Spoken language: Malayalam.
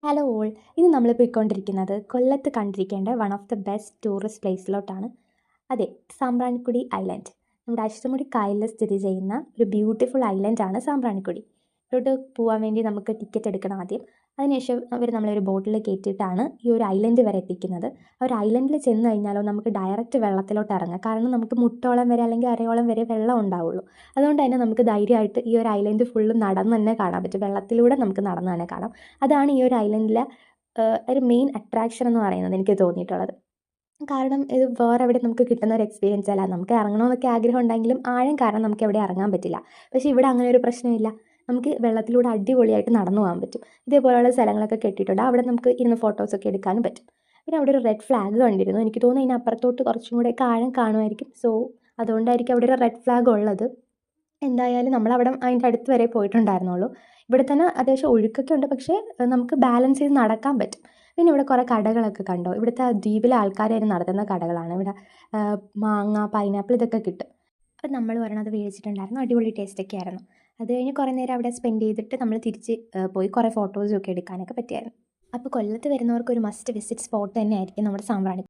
Hello all. ഇന്ന് നമ്മൾ പോയിക്കൊണ്ടിരിക്കുന്നത് കൊല്ലത്ത് കണ്ടിരിക്കേണ്ട one of the best tourist പ്ലേസിലോട്ടാണ്. അതെ, സാമ്പ്രാണിക്കൊടി ഐലൻഡ്. നമ്മുടെ അഷ്ടമുടി കായലിൽ സ്ഥിതി ചെയ്യുന്ന ഒരു ബ്യൂട്ടിഫുൾ ഐലൻഡാണ് സാമ്പ്രാണിക്കൊടി. ഇവിടോട്ട് പോകാൻ വേണ്ടി നമുക്ക് ടിക്കറ്റ് എടുക്കണം ആദ്യം. അതിനുശേഷം അവർ നമ്മളൊരു ബോട്ടിൽ കയറ്റിയിട്ടാണ് ഈ ഒരു ഐലൻഡ് വരെ എത്തിക്കുന്നത്. ആ ഒരു ഐലൻഡിൽ ചെന്ന് കഴിഞ്ഞാലോ നമുക്ക് ഡയറക്റ്റ് വെള്ളത്തിലോട്ട് ഇറങ്ങാം. കാരണം നമുക്ക് മുട്ടോളം വരെ അല്ലെങ്കിൽ അരയോളം വരെ വെള്ളം ഉണ്ടാവുള്ളൂ. അതുകൊണ്ട് തന്നെ നമുക്ക് ധൈര്യമായിട്ട് ഈ ഒരു ഐലൻഡ് ഫുള്ള് നടന്ന് തന്നെ കാണാൻ പറ്റും. വെള്ളത്തിലൂടെ നമുക്ക് നടന്ന് തന്നെ കാണാം. അതാണ് ഈ ഒരു ഐലൻഡിലെ ഒരു മെയിൻ അട്രാക്ഷൻ എന്ന് പറയുന്നത് എനിക്ക് തോന്നിയിട്ടുള്ളത്. കാരണം ഇത് വേറെ എവിടെ നമുക്ക് കിട്ടുന്ന ഒരു എക്സ്പീരിയൻസ് അല്ല. നമുക്ക് ഇറങ്ങണമെന്നൊക്കെ ആഗ്രഹം ഉണ്ടെങ്കിലും ആഴം കാരണം നമുക്ക് എവിടെ ഇറങ്ങാൻ പറ്റില്ല. പക്ഷേ ഇവിടെ അങ്ങനെ ഒരു പ്രശ്നമില്ല. നമുക്ക് വെള്ളത്തിലൂടെ അടിപൊളിയായിട്ട് നടന്നു പോകാൻ പറ്റും. ഇതേപോലെയുള്ള സ്ഥലങ്ങളൊക്കെ കെട്ടിയിട്ടുണ്ട്. അവിടെ നമുക്ക് ഇരുന്ന് ഫോട്ടോസൊക്കെ എടുക്കാനും പറ്റും. പിന്നെ അവിടെ ഒരു റെഡ് ഫ്ലാഗ് കണ്ടിരുന്നു. എനിക്ക് തോന്നുന്നു ഇതിനപ്പുറത്തോട്ട് കുറച്ചും കൂടെയൊക്കെ ആഴം കാണുമായിരിക്കും. സോ അതുകൊണ്ടായിരിക്കും അവിടെ ഒരു റെഡ് ഫ്ലാഗ് ഉള്ളത്. എന്തായാലും നമ്മളവിടെ അതിൻ്റെ അടുത്ത് വരെ പോയിട്ടുണ്ടായിരുന്നുള്ളൂ. ഇവിടെ തന്നെ അത്യാവശ്യം ഒഴുക്കൊക്കെ ഉണ്ട്. പക്ഷേ നമുക്ക് ബാലൻസ് ചെയ്ത് നടക്കാൻ പറ്റും. പിന്നെ ഇവിടെ കുറേ കടകളൊക്കെ കണ്ടോ. ഇവിടുത്തെ ദ്വീപിലെ ആൾക്കാർ തന്നെ നടത്തുന്ന കടകളാണ്. ഇവിടെ മാങ്ങ, പൈനാപ്പിൾ ഇതൊക്കെ കിട്ടും. അപ്പം നമ്മൾ ഒരെണ്ണം അത് മേടിച്ചിട്ടുണ്ടായിരുന്നു. അടിപൊളി ടേസ്റ്റൊക്കെ ആയിരുന്നു. അത് കഴിഞ്ഞ് കുറേ നേരം അവിടെ സ്പെൻഡ് ചെയ്തിട്ട് നമ്മൾ തിരിച്ച് പോയി കുറേ ഫോട്ടോസൊക്കെ എടുക്കാനൊക്കെ പറ്റിയായിരുന്നു. അപ്പോൾ കൊല്ലത്ത് വരുന്നവർക്ക് ഒരു മസ്റ്റ് വിസിറ്റ് സ്പോട്ട് തന്നെയായിരിക്കും നമ്മുടെ സാമ്പ്രാണി.